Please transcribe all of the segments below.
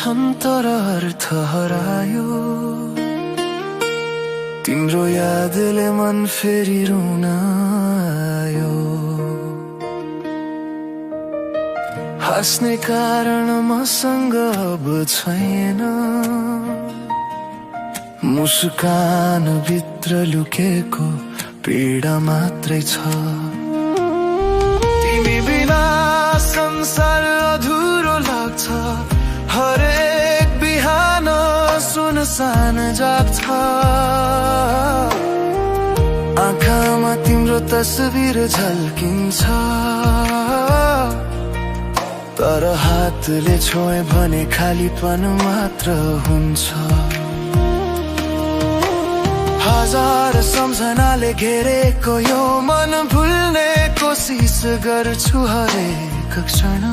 छन् तर अर्थ हरायो। तिम्रो यादले मन फेरि रुन आयो। हाँस्ने कारण मसँग अब छैन, मुस्कान भित्र लुकेको पीडा मात्रै छ। तिमी बिना संसार अधुरो लाग्छ, हरेक बिहान सुनसान जाग्छ। आँखामा तिम्रो तस्बिर झल्किन्छ, तर हातले छोए भने खालीपन मात्र हुन्छ। हजार सम्झनाले घेरेको यो मन भुल्ने कोसिस गर्छु हरेक क्षण,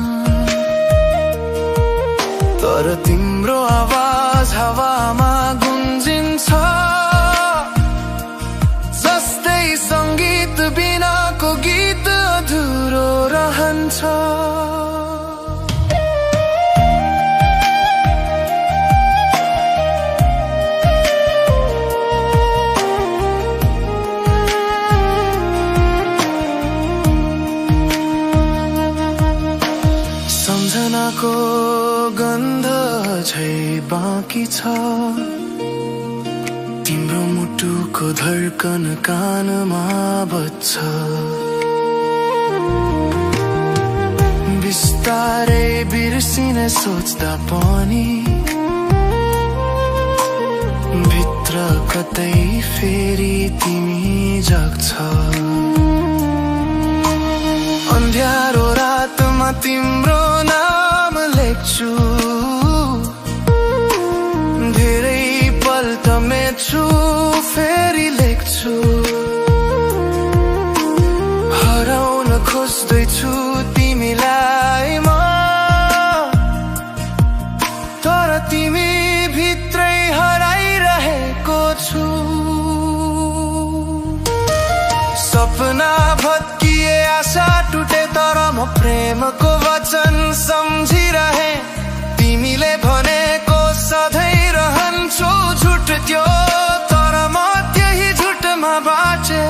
तर तिम्रो आवाज हावामा गुन्जिन्छ, जस्तै संगीत बिनाको गीत अधुरो रहन्छ। सम्झनाको गन्ध झै बाँकी छ, तिम्रो मुटुको धड्कन कानमा बज्छ। बिस्तारै बिर्सिने सोच्दा पनि भित्र कतै फेरि तिमी जाग्छ। अन्ध्यारो रातमा तिम्रो नाम लेख्छु, धेरै पल तमेछु फेरि लेख्छु। हराउन खोज्दैछु तिमीलाई म, तर तिमी भित्रै हराइरहेको छु। सपना भत्किए आशा टुटे, तर म प्रेमको वचन सम्झिरहे। तिमीले भनेको सधैँ रहन्छौ झुट त्यो, तर म त्यही झुटमा बाँचे।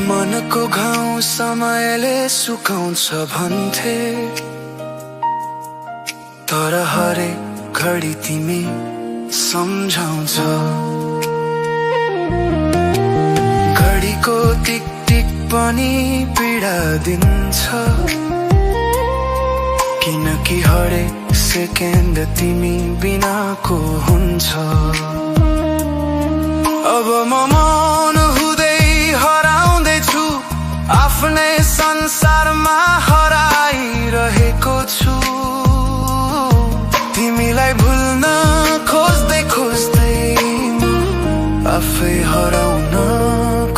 मनको घाउ समयले सुकाउँछ भन्थे, तर हरेक घडी तिमी सम्झाउँछ। घडीको टिक टिक पनि पीडा दिन्छ, किनकि हरेक सेकेन्ड तिमी बिनाको हुन्छ। अब म मौन हुँदै हराउँदैछु, आफ्नै संसारमा हराइरहेको छु। तिमीलाई भुल्न खोज्दै खोज्दै आफै हराउन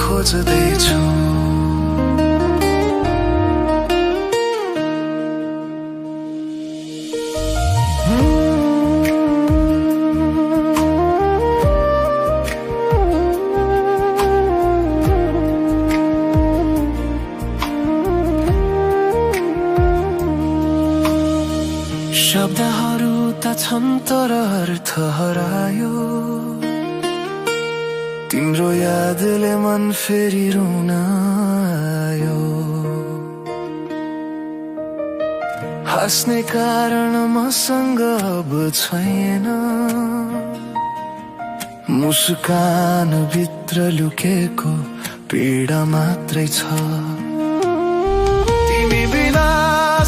खोज्दैछु। शब्दहरू त छन् तर अर्थ हरायो। तिम्रो यादले मन फेरि रुन आयो। हाँस्ने कारण मसँग अब छैन, मुस्कान भित्र लुकेको पीडा मात्रै छ। तिमी बिना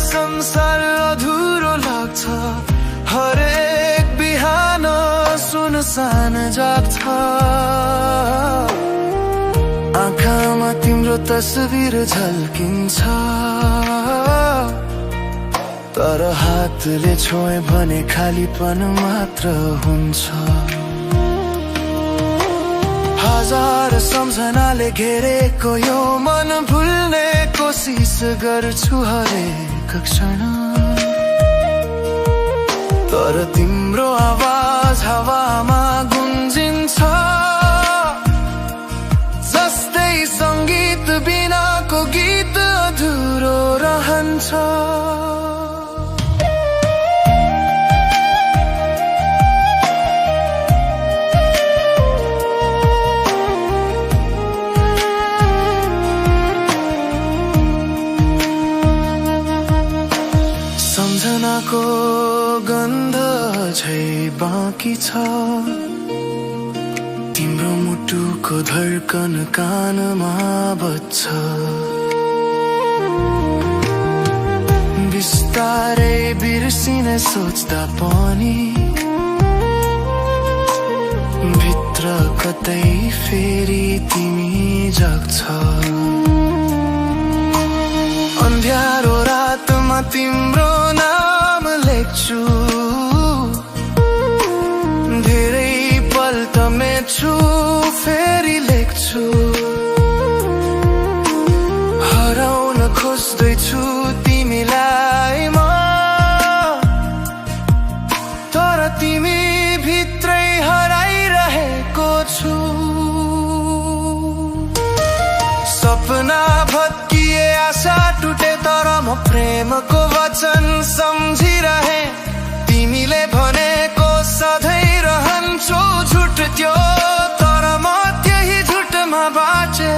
संसार अधुरो लाग्छ, हरेक बिहान सुनसान जाग्छ। आँखामा तिम्रो तस्बिर झल्किन्छ, तर हातले छोए भने खालीपन मात्र हुन्छ। हजार सम्झनाले घेरेको यो मन भुल्ने कोसिस गर्छु हरेक क्षण, तर तिम्रो आवाज हावामा गुन्जिन्छ जस्तै संगीत बिनाको गीत अधुरो रहन्छ। सम्झनाको गन्ध झै बाँकी छ, तिम्रो मुटुको धड्कन कानमा बज्छ। बिस्तारै बिर्सिने सोच्दा पनि भित्र कतै फेरि तिमी जग्छ। अन्ध्यारो रातमा तिम्रो नाम लेख्छु, धेरै पल त मेट्छु फेरि लेख्छु। हराउन खोज्दैछु तिमीलाई म, तर तिमी भित्रै हराइरहेको छु। सपना भत्किए आशा टुटे तर म प्रेमको वचन सम्झिरहे। तिमीले भनेको सधैँ रहन्छौ झुट त्यो, तर म त्यही झुटमा बाँचे।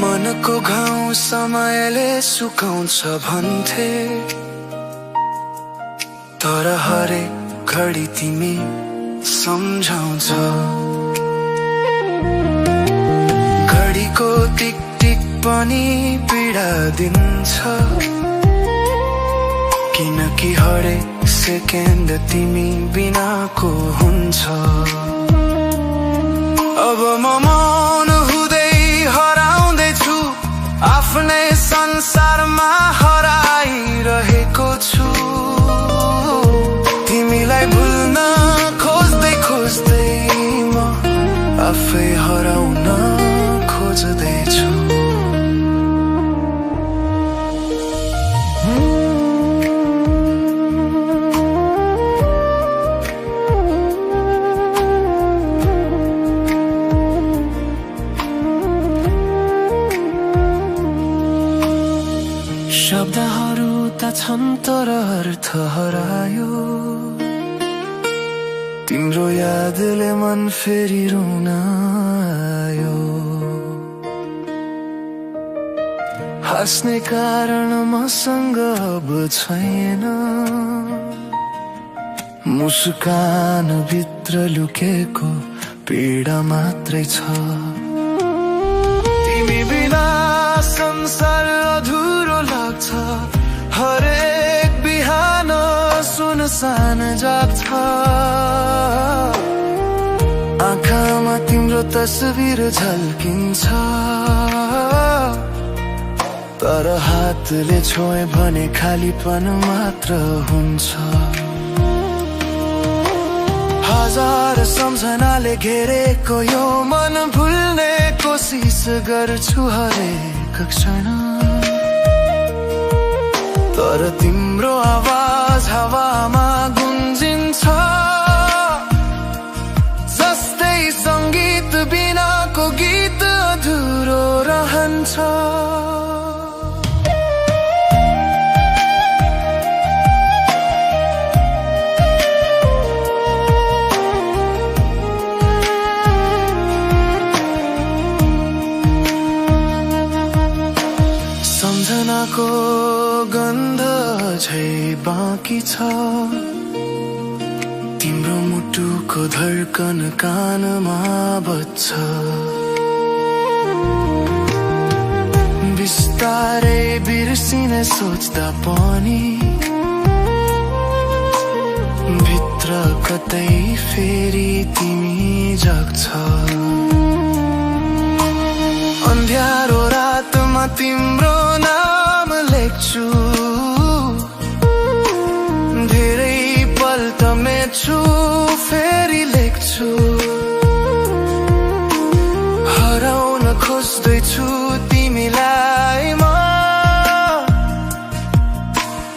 मनको घाउ समयले सुकाउँछ भन्थे, तर हरेक घडी तिमी सम्झाउँछ। घडीको टिक टिक पनि पीडा दिन्छ, किनकि हरेक सेकेन्ड तिमी बिनाको हुन्छ। अब म मौन हुँदै हराउँदैछु, आफ्नै संसारमा हराइरहेको छु। तिमीलाई भुल्न खोज्दै खोज्दै म आफै हराउन खोज्दैछु। शब्दहरू त छन् तर अर्थ हरायो, तिम्रो यादले मन फेरि रुन आयो। हाँस्ने कारण मसँग अब छैन, मुस्कान भित्र लुकेको पीडा मात्रै छ। तिमी बिना संसार अधुरो लाग्छ, हरेक बिहान सुनसान जाग्छ। आँखामा तिम्रो तस्बिर झल्किन्छ, तर हातले छोए भने खालीपन मात्र हुन्छ। हजार सम्झनाले घेरेको यो मन भुल्ने कोसिस गर्छु हरेक क्षण, तर तिम्रो आवाज हावामा गुन्जिन्छ जस्तै संगीत बिनाको गीत अधुरो रहन्छ। सम्झनाको गन्ध झै बाँकी छ, तिम्रो मुटुको धड्कन कानमा बज्छ। बिस्तारै बिर्सिने सोच्दा पनि भित्र कतै फेरि तिमी जग्छ। अन्ध्यारो रातमा तिम्रो नाम लेख्छु, धेरै छु फेरि लेख्छु हराउन खोज्दैछु तिमीलाई म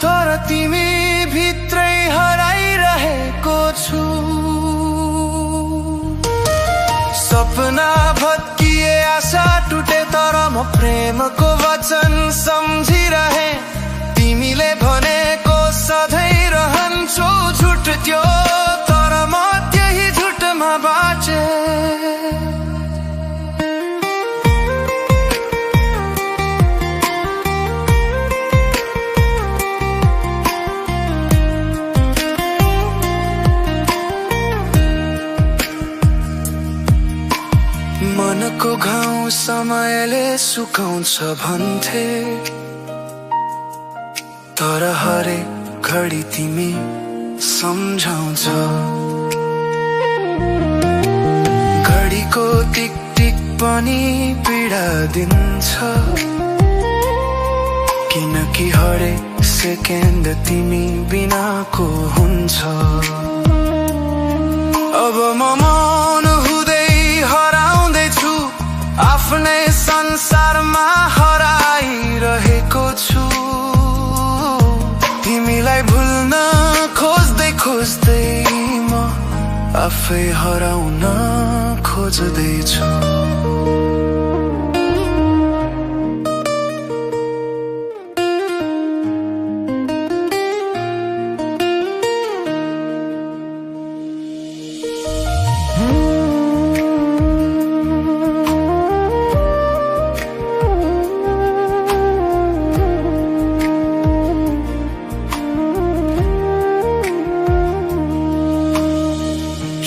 तर तिमी भित्रै हराइरहेको छु सपना भत्किए आशा टुटे तर म प्रेमको वचन सम्झिरहे तिमीले भनेको सधैँ रहन्छौ झुट त्यो तर म त्यही झुटमा बाँचे मनको घाउ समयले सुकाउँछ भन्थे तर हरेक घडी तिमी सम्झाउँछ घडीको टिक टिक पनि पीडा दिन्छ किनकि हरेक सेकेन्ड तिमी बिनाको हुन्छ अब म मौन हुँदै हराउँदैछु आफ्नै संसारमा हराइरहेको छु तिमीलाई भुल्न खोज्दै खोज्दै म आफै हराउन खोज्दैछु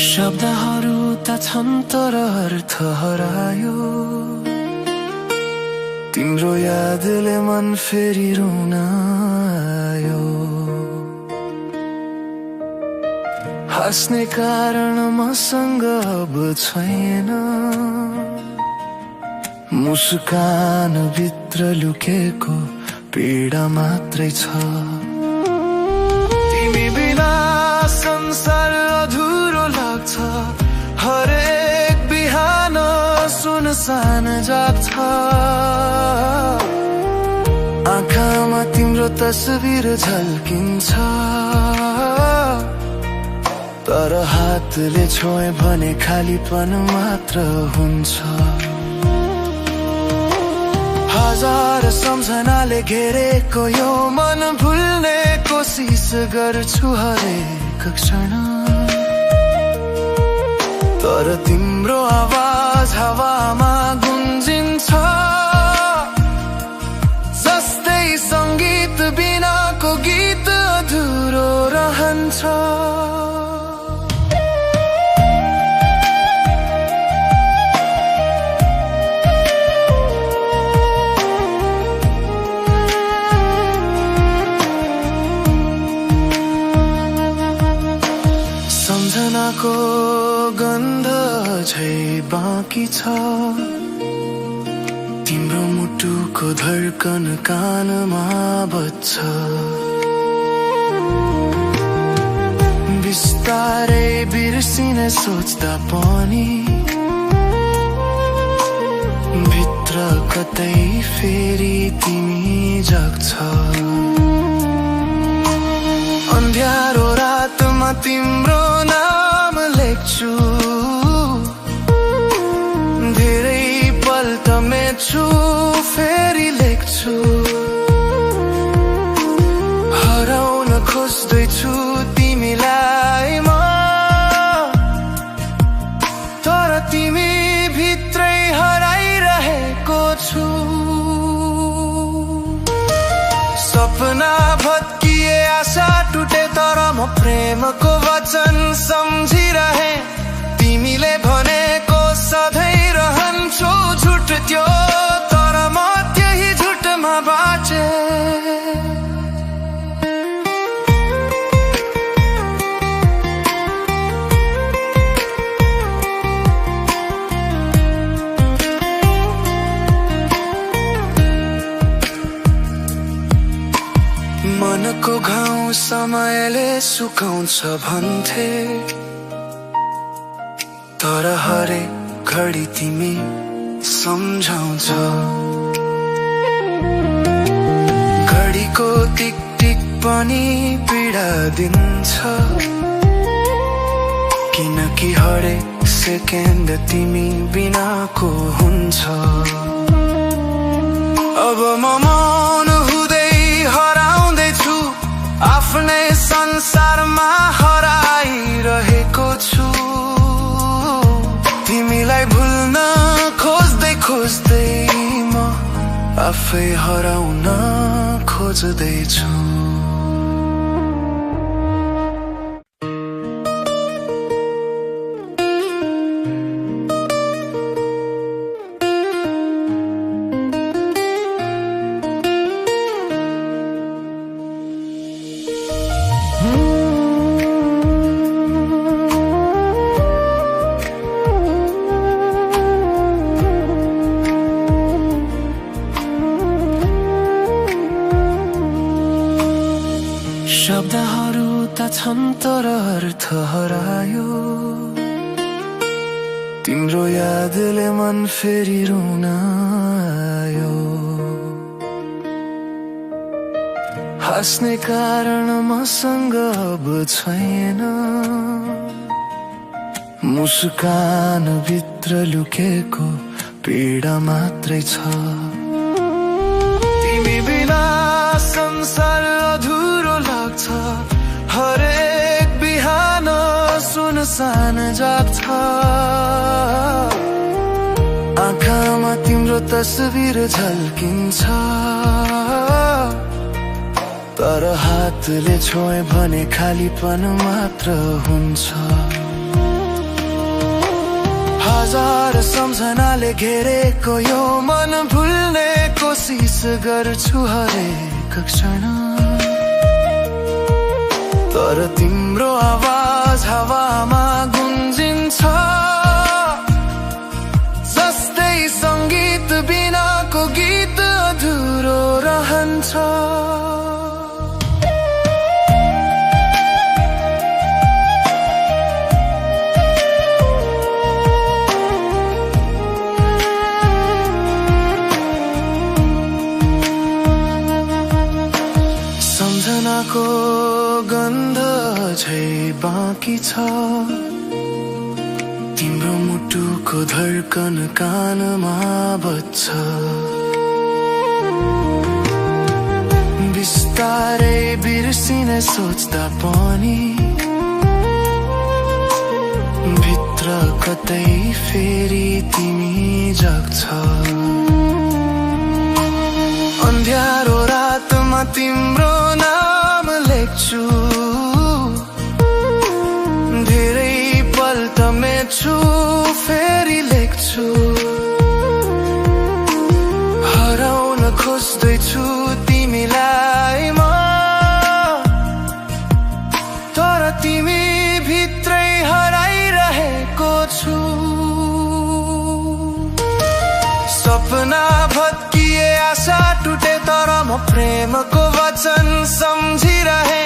शब्दहरू त छन् तर अर्थ हरायो तिम्रो यादले मन फेरि रुन आयो हाँस्ने कारण मसँग अब छैन मुस्कान भित्र लुकेको पीडा मात्रै छ तिमी बिना संसार अधुरो लाग्छ हरेक बिहान सुनसान जाग्छ आँखामा तिम्रो तस्बिर झल्किन्छ तर हातले छोए भने खालीपन मात्र हुन्छ हजार सम्झनाले घेरेको यो मन भुल्ने कोसिस गर्छु हरेक क्षण तर तिम्रो आवाज हावामा गुन्जिन्छ जस्तै संगीत बिनाको गीत अधुरो रहन्छ सम्झनाको गन्ध झै बाँकी छ तिम्रो मुटुको धड्कन कानमा बज्छ बिस्तारै बिर्सिने सोच्दा पनि भित्र कतै फेरि तिमी जाग्छ अन्ध्यारो रातमा तिम्रो नाम लेख्छु धेरै पल तमेछु फेरि लेख्छु हराउन खोज्दैछु तिमीलाई म तर तिमी भित्रै हराइरहेको छु सपना भत्किए आशा टुटे तर म प्रेमको वचन सम्झिरहे तिमीले भनेको सधैँ रहन्छौ झुट त्यो तर म त्यही झुटमा बाँचे मनको घाउ समय समयले सुकाउँछ भन्थे, तर हरेक घडी तिमी सम्झाउँछ। घडीको टिक टिक पनि पीडा दिन्छ, किनकि हरेक सेकेन्ड तिमी बिनाको हुन्छ। अब म मौन हुँदै हराउँदैछु, आफ्नै संसारमा हराइरहेको छु। तिमीलाई भुल्न खोज्दै खोज्दै म आफै हराउन खोज्दैछु। शब्दहरू त छन् तर अर्थ हरायो, तिम्रो यादले मन फेरि रुन आयो। हाँस्ने कारण मसँग अब छैन, मुस्कान भित्र लुकेको पीडा मात्रै छ। तिमी बिना संसार अधुरो लाग्छ, हरेक बिहान सुनसान जाग्छ। आँखामा तिम्रो तस्बिर झल्किन्छ, तर हातले छोए भने खालीपन मात्र हुन्छ। हजार सम्झनाले घेरेको यो मन भुल्ने कोसिस गर्छु हरेक क्षण, तर तिम्रो आवाज हावामा गुन्जिन्छ, जस्तै संगीत बिनाको गीत अधुरो रहन्छ। सम्झनाको गन्ध अझै बाँकी छ, तिम्रो मुटुको धड्कन कानमा बज्छ। बिस्तारै बिर्सिने सोच्दा पनि भित्र कतै फेरि तिमी जाग्छ। अन्ध्यारो रातमा तिम्रो नाम लेख्छु, धेरै पल्ट मेट्छु फेरि लेख्छु। हराउन खोज्दैछु तिमीलाई म, तर तिमी भित्रै हराइरहेको छु। सपना भत्किए आशा टुटे, तर म प्रेमको वचन सम्झिरहे।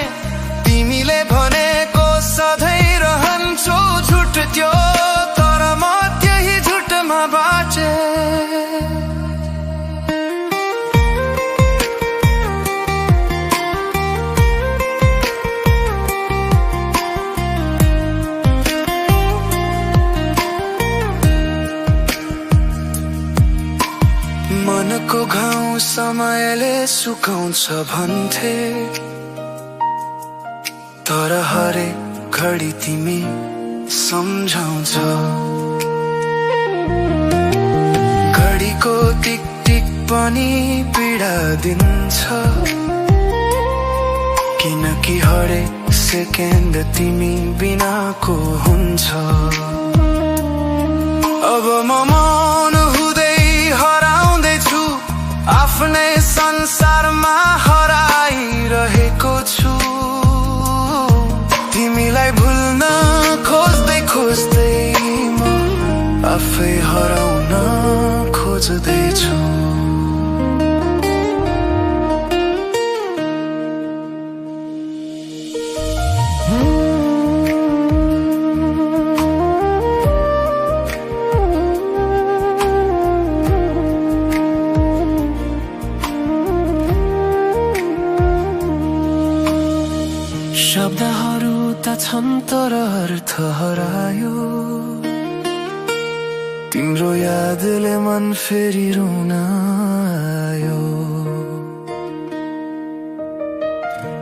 तिमीले भनेको सधैँ रहन्छौ झुट त्यो, तर म त्यही झुटमा बाँचे। मनको घाउ समयले सुकाउँछ भन्थे, तर हरेक घडी तिमी सम्झाउँछ। घडीको टिक टिक पनि पीडा दिन्छ, किनकि हरेक सेकेन्ड तिमी बिनाको हुन्छ। अब म मौन हुँदै हराउँदैछु, आफ्नै संसारमा हराइरहेको छु। तिमीलाई भुल्न खोज्दै खोज्दै म आफै हराउन खोज्दैछु। छन् तर अर्थ हरायो। तिम्रो यादले मन फेरि रुन आयो।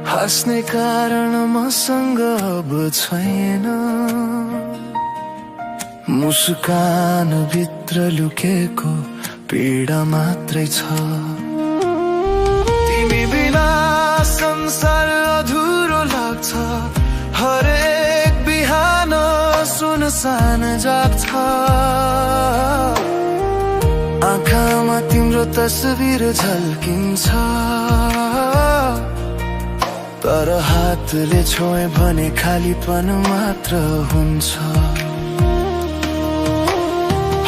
हाँस्ने कारण मसँग अब छैन, मुस्कान भित्र लुकेको पीडा मात्रै छ। तिमी बिना संसार अधुरो लाग्छ, हरेक बिहान सुनसान जाग्छ। आँखामा तिम्रो तस्बिर झल्किन्छ, तर हातले छोए भने खालीपन मात्र हुन्छ।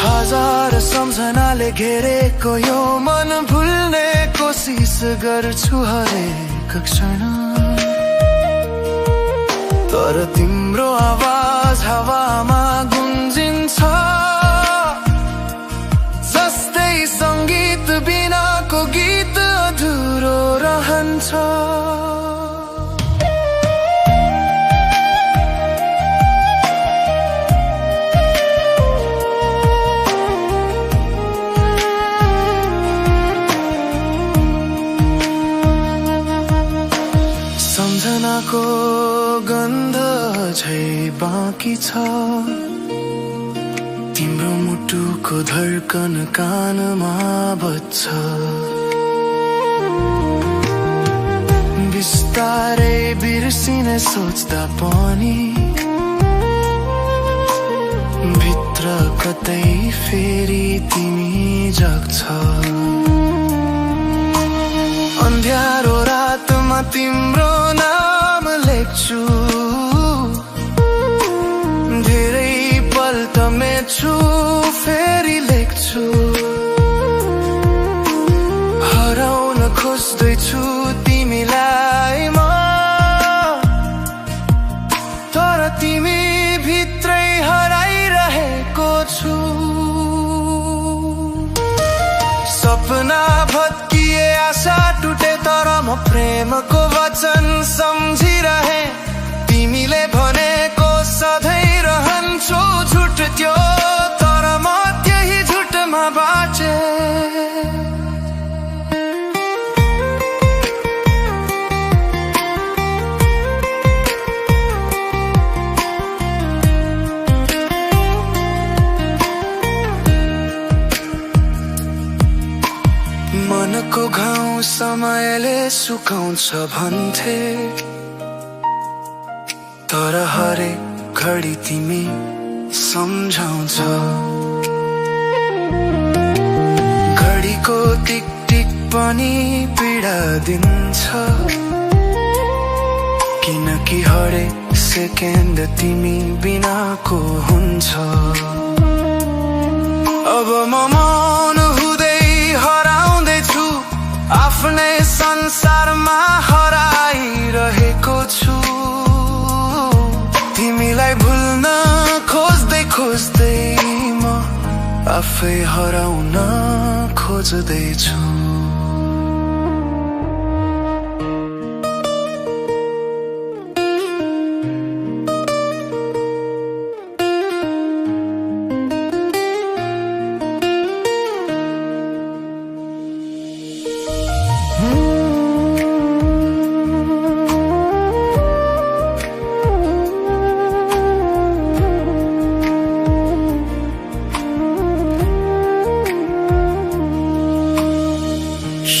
हजार सम्झनाले घेरेको यो मन भुल्ने कोसिस गर्छु हरेक क्षण, तर तिम्रो आवाज हावामा गुन्जिन्छ, जस्तै संगीत बिनाको गीत अधुरो रहन्छ। सम्झनाको गन्ध झै बाँकी छ, तिम्रो मुटुको धड्कन कानमा बज्छ। बिस्तारै बिर्सिने सोच्दा पनि भित्र कतै फेरि तिमी जग्छ। अन्ध्यारो रातमा तिम्रो नाम लेख्छु, धेरै पल्ट मेट्छु फेरि लेख्छु। हराउन खोज्दैछु तिमीलाई म, तर तिमी भित्रै हराइरहेको छु। सपना भत्किए आशा टुटे, तर म प्रेमको वचन सम्झिरहे। तिमीले भनेको सधैँ रहन्छु, झुट त्यो तर म त्यही झुटमा बाँचे। मनको घाउ समयले सुकाउँछ भन्थे, तर हरेक घडी तिमी सम्झाउँछ। घडीको टिक टिक पनि पीडा दिन्छ, किनकि हरेक सेकेन्ड तिमी बिनाको हुन्छ। अब म मौन हुँदै हराउँदैछु, आफ्नै संसारमा हराइरहेको छु। तिमीलाई भुल्न खोज्दै खोज्दै म आफै हराउन खोज्दैछु।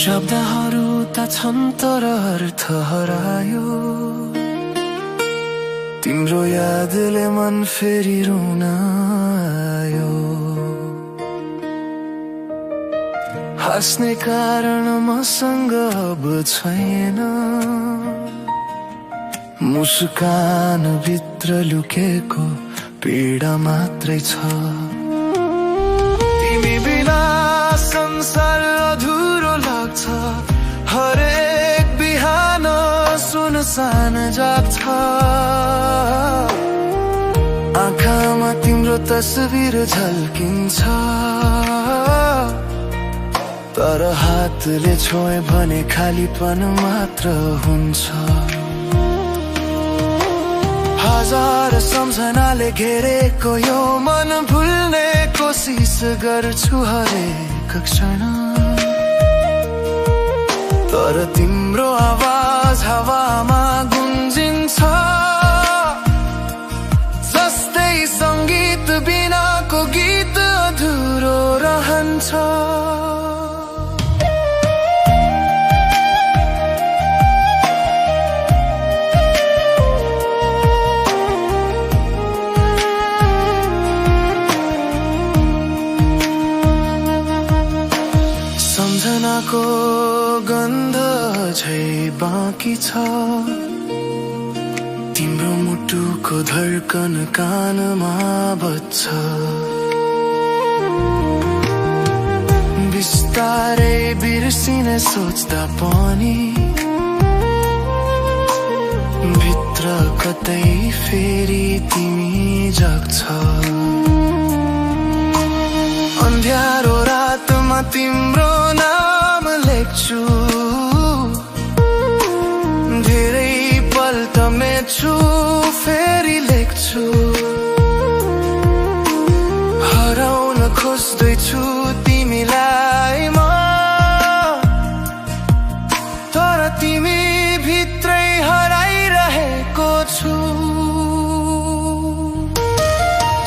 शब्दहरू त छन् तर अर्थ हरायो। तिम्रो यादले मन फेरि रुन आयो। हाँस्ने कारण मसँग अब छैन, मुस्कान भित्र लुकेको पीडा मात्रै छ। तिमी बिना संसार अधुरो लाग्छ, हरेक बिहान सुनसान जाग्छ। आँखामा तिम्रो तस्बिर झल्किन्छ, तर हातले छोए भने खालीपन मात्र हुन्छ। हजार सम्झनाले घेरेको यो मन भुल्ने कोसिस गर्छु हरेक क्षण, तर तिम्रो आवाज हावामा गुन्जिन्छ जस्तै संगीत बिनाको गीत अधुरो रहन्छ। सम्झनाको गन्ध झै बाँकी छ, तिम्रो मुटुको धड्कन कानमा बज्छ। बिस्तारै बिर्सिने सोच्दा पनि भित्र कतै फेरि तिमी जाग्छ। अन्ध्यारो रातमा तिम्रो नाम लेख्छु, धेरै पल्ट मेट्छु फेरि लेख्छु। हराउन खोज्दैछु तिमीलाई म, तर तिमी भित्रै हराइरहेको छु।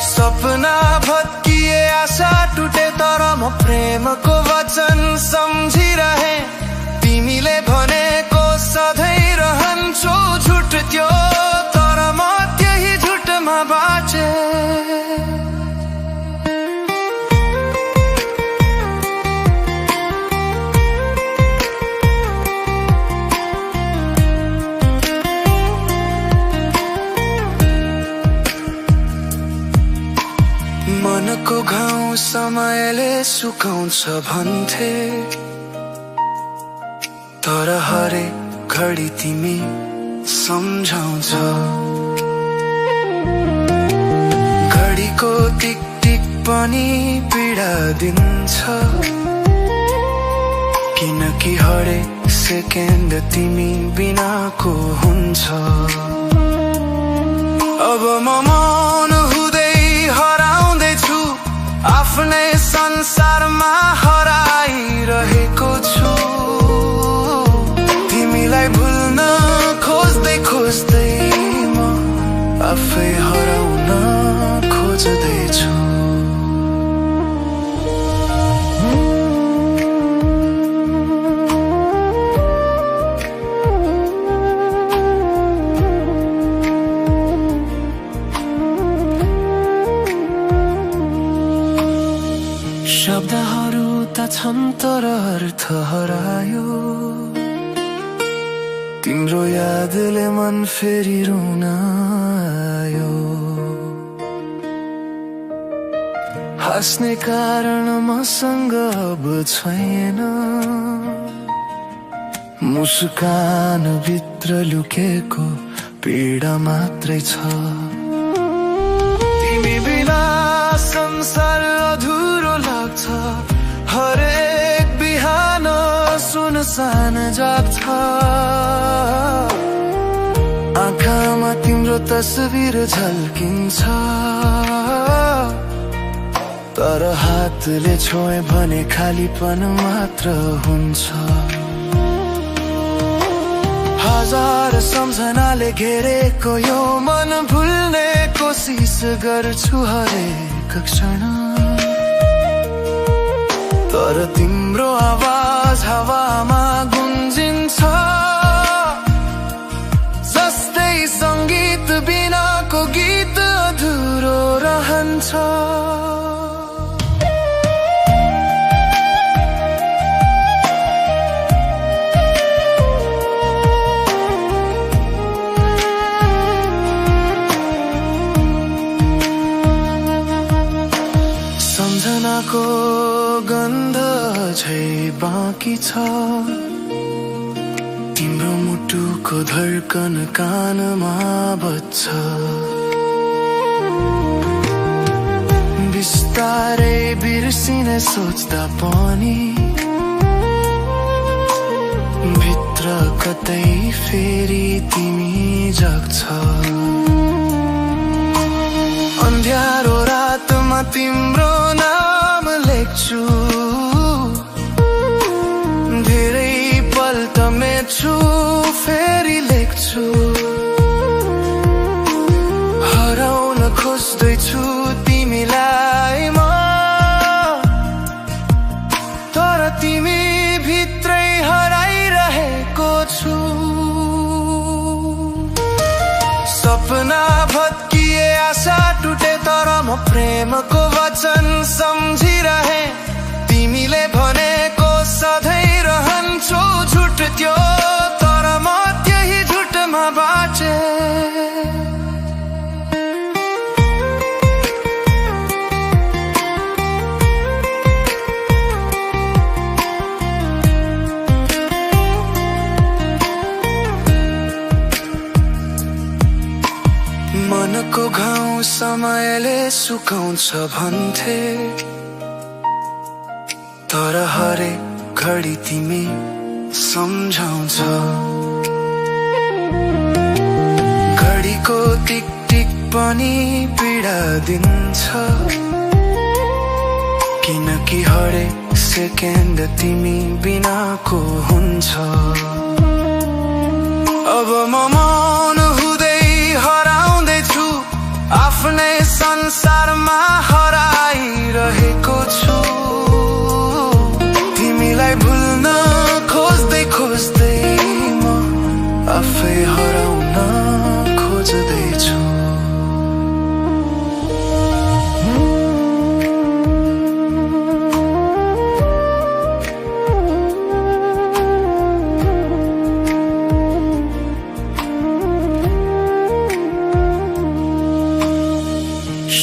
सपना भत्किए आशा टुटे तर म प्रेमको वचन सम्झिरहे। तिमीले भनेको सधैँ रहन्छु झुट त्यो, तर म त्यही झुटमा बाँचे। मनको घाउ समयले सुकाउँछ भन्थे, तर हरेक घडी तिमी सम्झाउँछ। घडीको टिक टिक पनि पीडा दिन्छ, किनकि हरेक सेकेन्ड तिमी बिनाको हुन्छ। अब म मौन हुँदै हराउँदैछु, आफ्नै संसारमा हराइरहेको छु। तिमीलाई भुल्न खोज्दै खोज्दै म आफै हराउन खोज्दैछु। शब्दहरू त छन् तर अर्थ हरायो, तिम्रो यादले मन फेरि रुन आयो। हाँस्ने कारण मसँग अब छैन, मुस्कान भित्र लुकेको पीडा मात्रै छ। तिमी बिना संसार अधुरो लाग्छ, हरेक बिहान सुनसान जाग्छ। आँखामा तिम्रो तस्बिर झल्किन्छ, तर हातले छोए भने खालीपन मात्र हुन्छ। हजार सम्झनाले घेरेको यो मन भुल्ने कोसिस गर्छु हरेक क्षण, तर तिम्रो आवाज हावामा गुन्जिन्छ जस्तै संगीत बिनाको गीत अधुरो रहन्छ। सम्झनाको गन्ध झै बाँकी छ, तिम्रो मुटुको धड्कन कानमा बज्छ। बिस्तारै बिर्सिने सोच्दा पनि भित्र कतै फेरि तिमी जाग्छ। तिम्रो नाम लेख्छु, धेरै पल त मेट्छु फेरि लेख्छु। हराउन खोज्दैछु तिमीलाई म, तर तिमी भित्रै हराइरहेको छु। सपना भत्किए आशा टुटे तर म प्रेमको वचन सम्झिरहे। तिमीले भनेको सधैँ रहन्छौ झुट त्यो, तर म त्यही झुटमा बाँचे। मनको घाउ समयले सुकाउँछ भन्थे, तर हरेक घडी तिमी सम्झाउँछ। घडीको टिक टिक पनि पीडा दिन्छ, किनकि हरेक सेकेन्ड तिमी बिनाको हुन्छ। अब म मौन हुँदै हराउँदैछु, आफ्नै संसारमा हराइरहेको छु। तिमीलाई भुल्न खोज्दै खोज्दै म आफै हराउन खोज्दैछु।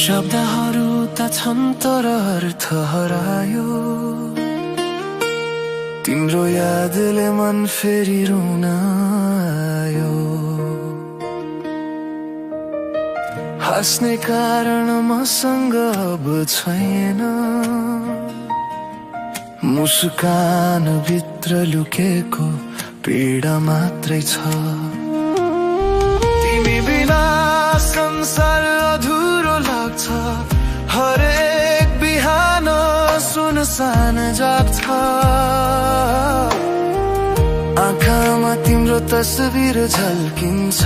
शब्दहरू त छन् तर अर्थ हरायो, तिम्रो यादले मन फेरि रुन आयो। हाँस्ने कारण मसँग अब छैन, मुस्कान भित्र लुकेको पीडा मात्रै छ। तिमी बिना संसार अधुरो लाग्छ, हरेक बिहान सुनसान जाग्छ। आँखामा तिम्रो तस्बिर झल्किन्छ,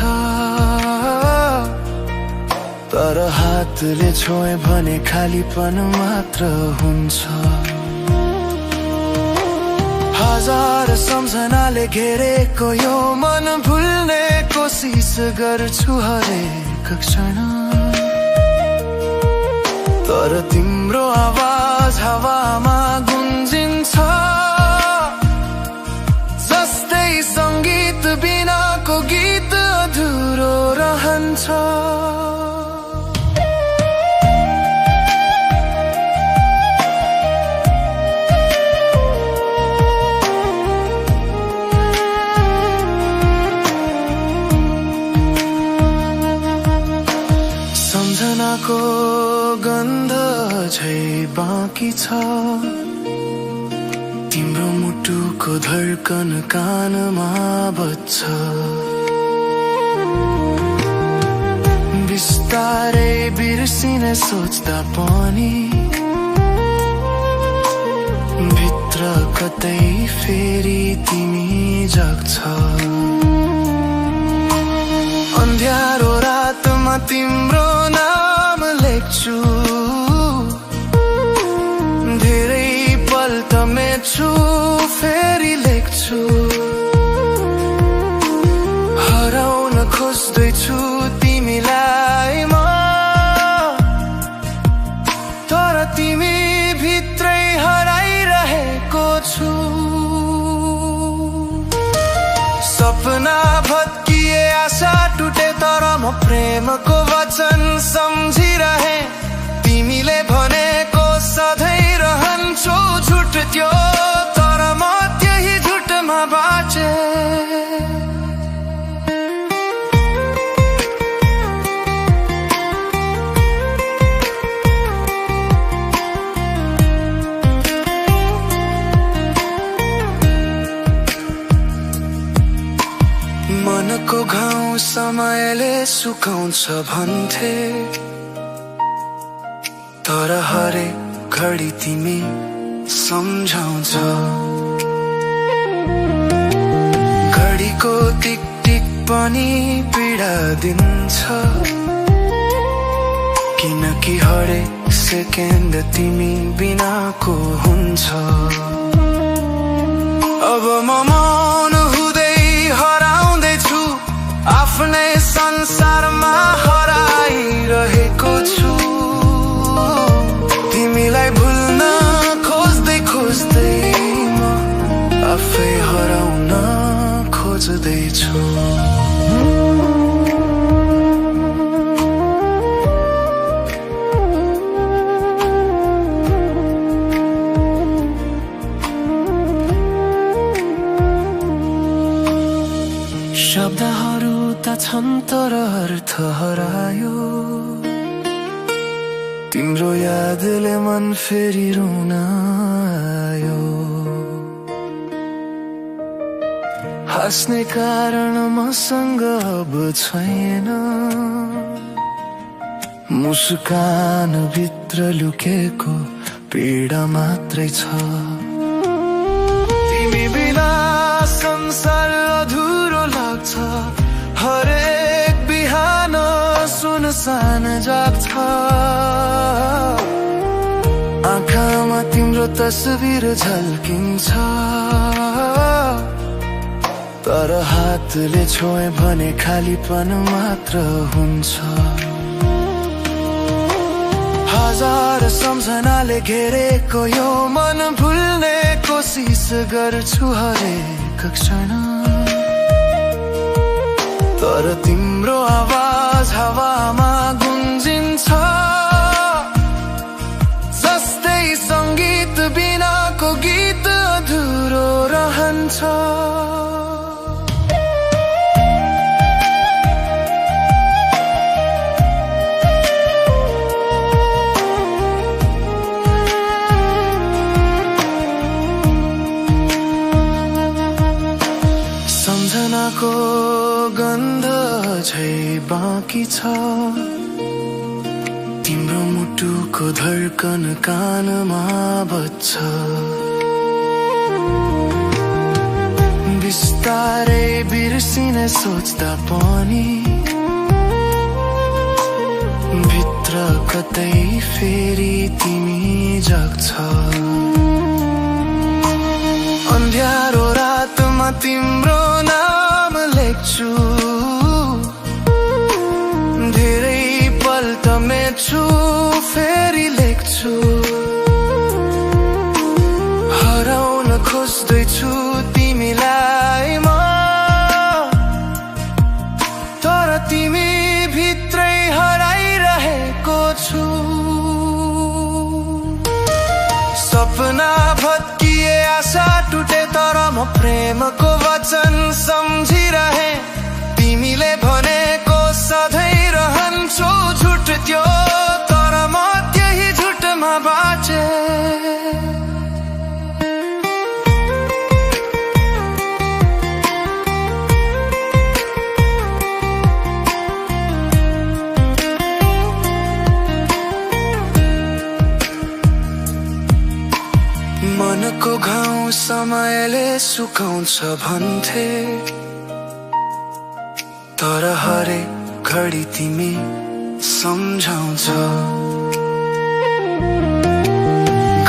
तर हातले छोए भने खालीपन मात्र हुन्छ। हजार सम्झनाले घेरेको यो मन भुल्ने कोसिस गर्छु हरेक क्षण, तर तिम्रो आवाज हावामा गुन्जिन्छ, जस्तै सङ्गीत बिनाको गीत अधुरो रहन्छ। सम्झनाको गन्ध झै बाँकी छ, तिम्रो मुटुको धड्कन कानमा बज्छ। बिस्तारै बिर्सिने सोच्दा पनि भित्र कतै फेरि तिमी जाग्छ। अन्ध्यारो रातमा तिम्रो नाम लेख्छु, धेरै पल त मेट्छु फेरि लेख्छु। हराउन खोज्दैछु तिमीलाई म, तर तिमी भित्रै हराइरहेको छु। सपना भत्किए आशा टुटे तर म प्रेमको वचन सम्झिरहे। तिमीले भनेको सधैँ रहन्छौ झुट त्यो, तर म त्यही झुटमा बाँचे। मनको घाउ समयले सुकाउँछ भन्थे, तर हरेक घडी तिमी सम्झाउँछ। घडीको टिक टिक पनि पीडा दिन्छ, किनकि हरेक सेकेन्ड तिमी बिनाको हुन्छ। अब म मौन हुँदै हराउँदैछु, आफ्नै संसारमा हराइरहेको छु। तिमीलाई भुल्न खोज्दै खोज्दै म आफै हराउन खोज्दैछु। शब्दहरू त छन् तर अर्थ हरायो, तिम्रो यादले मन फेरि रुन आयो। हाँस्ने कारण मसँग अब छैन, मुस्कान भित्र लुकेको पीडा मात्रै छ। तिमी बिना संसार अधुरो लाग्छ, हरेक बिहान सुनसान जाग्छ। आँखामा तिम्रो तस्बिर झल्किन्छ, तर हातले छोए भने खालीपन मात्र हुन्छ। हजार सम्झनाले घेरेको यो मन भुल्ने कोसिस गर्छु हरेक क्षण, तर तिम्रो आवाज हावामा गुन्जिन्छ, जस्तै संगीत बिनाको गीत अधुरो रहन्छ। सम्झनाको गन्ध झै बाँकी छ, तिम्रो मुटुको धड्कन कानमा बज्छ। बिस्तारै बिर्सिने सोच्दा पनि भित्र कतै फेरि तिमी जाग्छ। अन्ध्यारो रातमा तिम्रो नाम लेख्छु, धेरै पल्ट मेट्छु फेरि लेख्छु। हराउन खोज्दैछु तिमीलाई म, तर तिमी भित्रै हराइरहेको छु। सपना भत्किए आशा टुटे, तर म प्रेमको वचन सम्झिरहे। तिमीले भनेको सधैँ रहन्छु, झुट त्यो तर म त्यही झुटमा बाँचे। मनको घाउ समयले सुकाउँछ भन्थे, तर हरेक घडी तिमी सम्झाउँछ।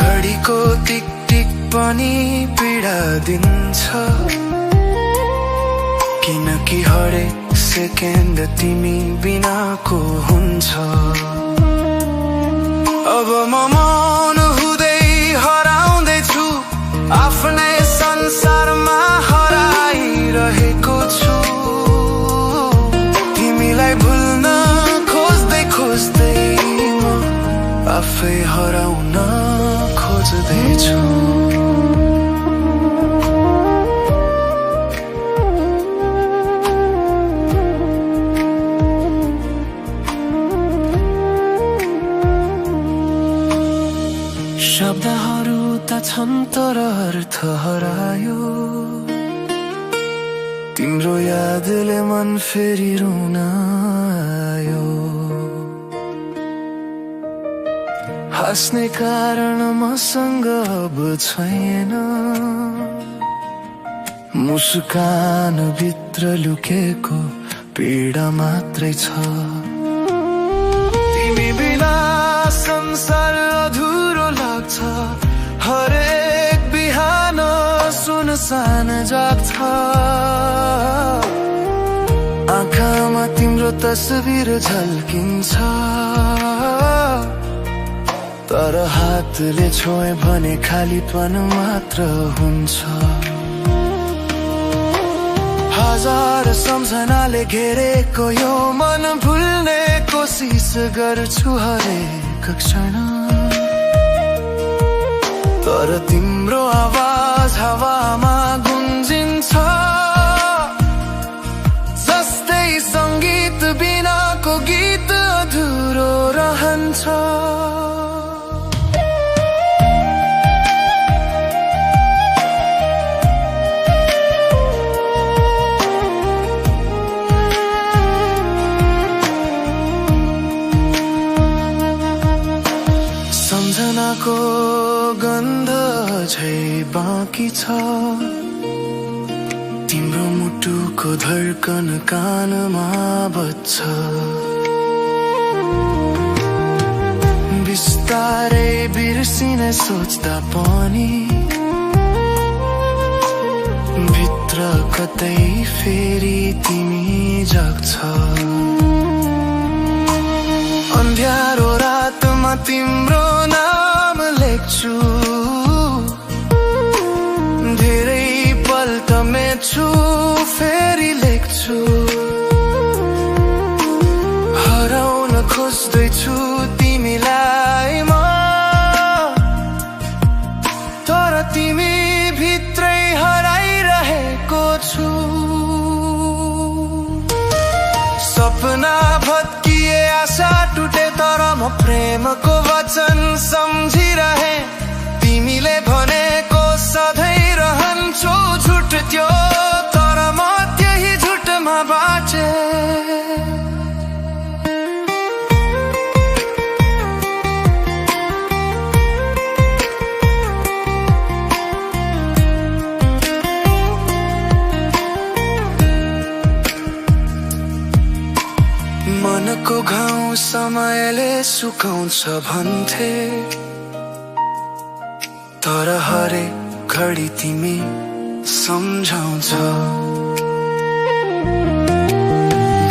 घडीको टिक टिक पनि पीडा दिन्छ, किनकि हरेक सेकेन्ड तिमी बिनाको हुन्छ। अब म मौन हुँदै हराउँदैछु, आफ्नै संसारमा हराइरहेको छु। तिमीलाई भुल्न खोज्दै खोज्दै म आफै हराउन खोज्दैछु। शब्दहरू त छन् तर अर्थ हरायो, तिम्रो यादले मन फेरि रुन आयो। हाँस्ने कारण मसँग अब छैन, मुस्कान भित्र लुकेको पीडा मात्रै छ। तिमी बिना संसार अधुरो लाग्छ, हरेक बिहान सुनसान जाग्छ। आँखामा तिम्रो तस्बिर झल्किन्छ, तर हातले छोए भने खालीपन मात्र हुन्छ। हजार सम्झनाले घेरेको यो मन भुल्ने कोसिस गर्छु हरेक क्षण, तर तिम्रो आवाज हावामा गुन्जिन्छ, जस्तै संगीत बिनाको गीत अधुरो रहन्छ। सम्झनाको गन्ध झै बाँकी छ, तिम्रो मुटुको धड्कन कानमा बज्छ। बिस्तारै बिर्सिने सोच्दा पनि भित्र कतै फेरि तिमी जाग्छ। अन्ध्यारो रातमा तिम्रो नाम लेख्छु, धेरै पल त मेट्छु फेरि लेख्छु। हराउन खोज्दैछु तिमीलाई म, तर तिमी भित्रै हराइरहेको छु। सपना भत्किए आशा टुटे, तर म प्रेमको वचन सम्झिरहे। तिमीले भनेको सधैँ रहन्छौ झुट त्यो, तर म त्यही झुटमा बाँचे। मनको घाउ समयले सुकाउँछ भन्थे, तर हरेक घडी तिमी सम्झाउँछ।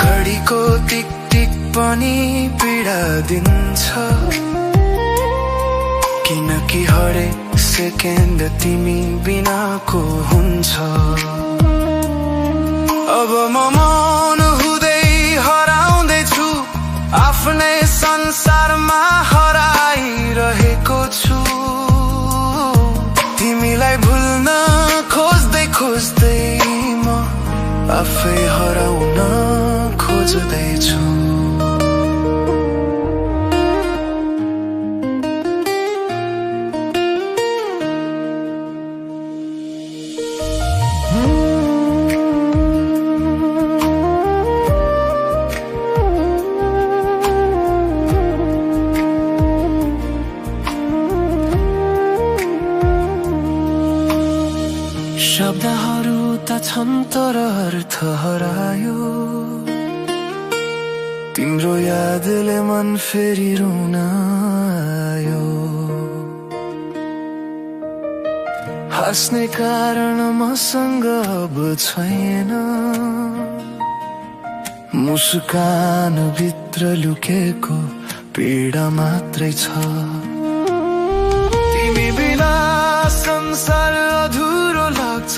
घडीको टिक टिक पनि पीडा दिन्छ, किनकि हरेक सेकेन्ड तिमी बिनाको हुन्छ। अब म मौन हुँदै हराउँदैछु, आफ्नै संसारमा हराइरहेको छु। तिमीलाई भुल्न खोज्दै खोज्दै म आफै हराउन खोज्दैछु। शब्दहरू त छन् तर अर्थ हरायो, तिम्रो यादले मन फेरि रुन आयो। हाँस्ने कारण मसँग अब छैन, मुस्कान भित्र लुकेको पीडा मात्रै छ। तिमी बिना संसार अधुरो लाग्छ,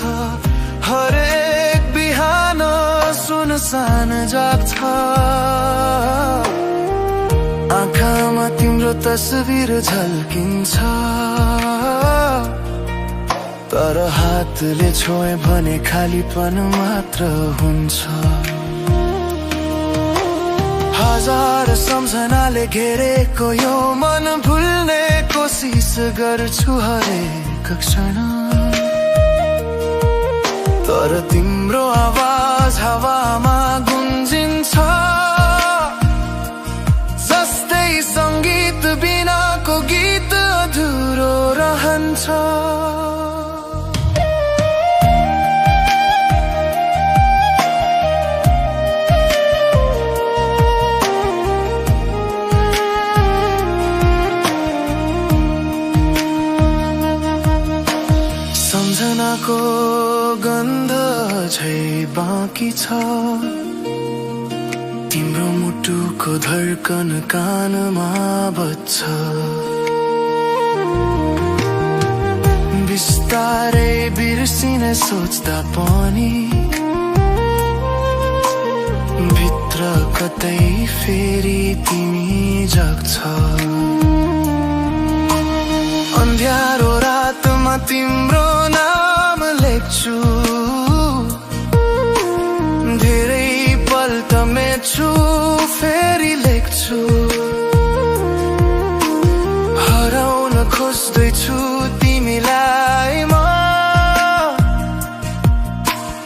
हरेक बिहान सुनसान जाग्छ। आँखामा तिम्रो तस्बिर झल्किन्छ, तर हातले छोए भने खालीपन मात्र हुन्छ। हजार सम्झनाले घेरेको यो मन भुल्ने कोसिस गर्छु हरेक क्षण, तर तिम्रो आवाज हावामा गुन्जिन्छ, जस्तै संगीत बिनाको गीत सम्झनाको गन्ध झै बाँकी छ, तिम्रो मुटुको धड्कन कानमा बज्छ। बिस्तारै बिर्सिने सोच्दा पनि भित्र कतै फेरि तिमी जाग्छ। अन्ध्यारो रातमा तिम्रो नाम लेख्छु, धेरै पल त मेट्छु फेरि लेख्छु। हराउन खोज्दैछु तिमीलाई म,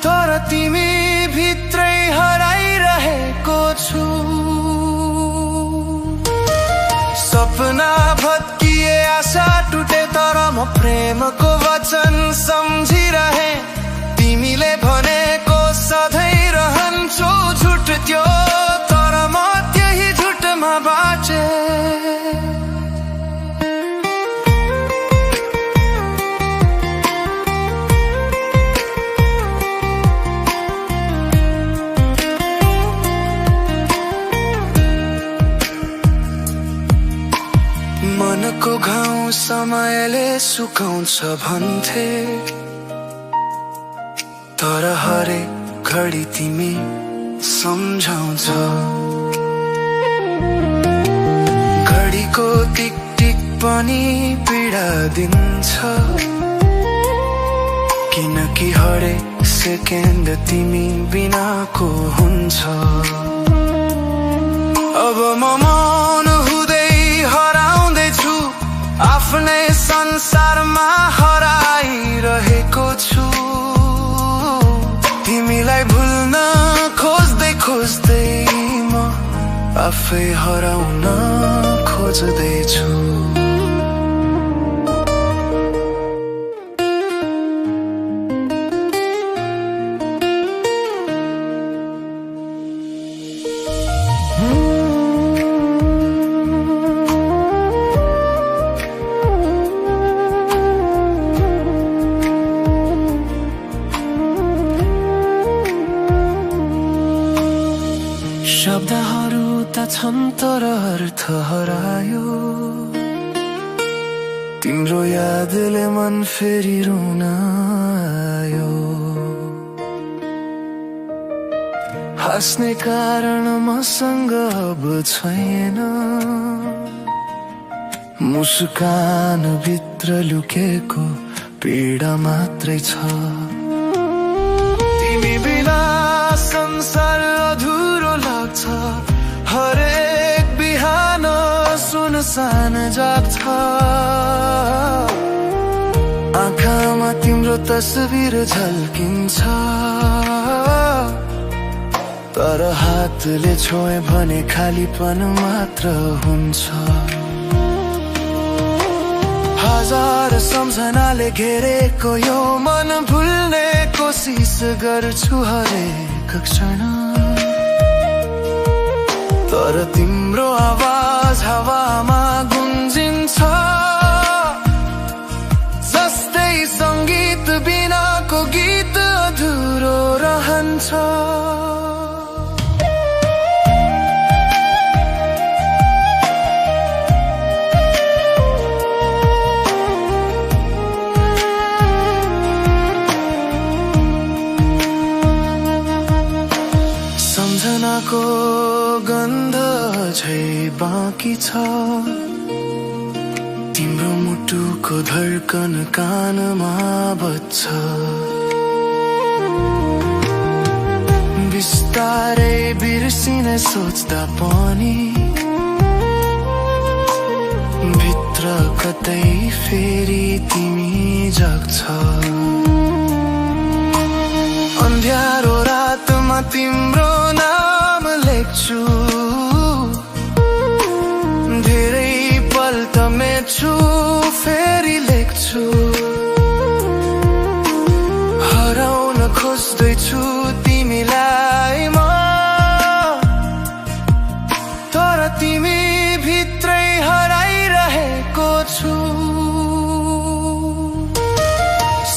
तर तिमी भित्रै हराइरहेको छु। सपना भत्किए आशा टुटे, तर म प्रेमको वचन सम्झिरहे। तिमीले भनेको सधैँ रहन्छौ झुट त्यो, तर म त्यही झुटमा बाँचे। मनको घाउ समयले सुकाउँछ भन्थे, तर हरेक घडी तिमी सम्झाउँछ। घडीको टिक टिक पनि पीडा दिन्छ, किनकि हरेक सेकेन्ड तिमी बिनाको हुन्छ। अब म मौन हुँदै हराउँदैछु, आफ्नै संसारमा हराइरहेको छु। तिमीलाई भुल्न खोज्दै खोज्दै म आफै हराउन खोज्दैछु। शब्दहरू त छन् तर अर्थ हरायो, तिम्रो यादले मन फेरि रुन आयो। हाँस्ने कारण मसँग अब छैन, मुस्कान भित्र लुकेको पीडा मात्रै छ। तिमी बिना संसार अधुरो लाग्छ, हरेक बिहान सुनसान जाग्छ। आँखामा तिम्रो तस्बिर झल्किन्छ, तर हातले छोए भने खालीपन मात्र हुन्छ। हजार सम्झनाले घेरेको यो मन भुल्ने कोसिस गर्छु हरेक क्षण, तर तिम्रो आवाज हावामा गुन्जिन्छ। जस्तै सङ्गीत बिनाको गीत अधुरो रहन्छ। सम्झनाको गन्ध झै बाँकी छ, तिम्रो मुटुको धड्कन कानमा बज्छ। बिस्तारै बिर्सिने सोच्दा पनि भित्र कतै फेरि तिमी जाग्छ। अन्ध्यारो रातमा तिम्रो नाम लेख्छु, धेरै पल त मेट्छु फेरि लेख्छु। खोज्दैछु हराउन खोज्दैछु तिमीलाई म तर तिमी भित्रै हराइरहेको छु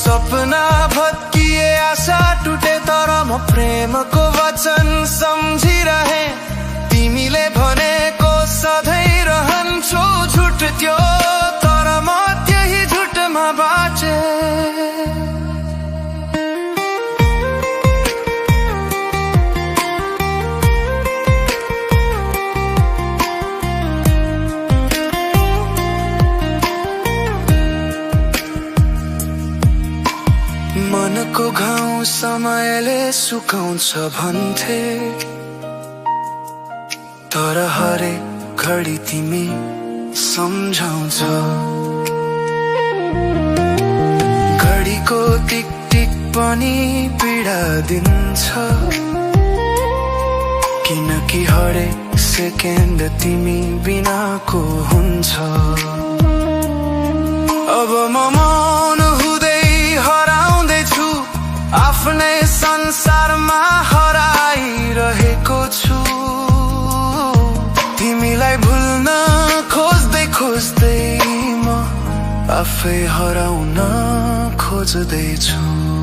सपना भत्किए आशा टुटे तर म प्रेमको वचन सम्झिरहे तिमीले भनेको सधैँ रहन्छौ झुट त्यो तर म त्यही झुटमा बाँचे मनको घाउ समयले सुकाउँछ भन्थे तर हरेक घडी तिमी सम्झाउँछ घडीको टिक टिक पनि पीडा दिन्छ किनकि हरेक सेकेन्ड तिमी बिनाको हुन्छ अब म मौन हुँदै हराउँदैछु आफ्नै संसारमा हराइरहेको छु तिमीलाई भुल्न खोज्दै खोज्दै म आफै हराउन खोज्दैछु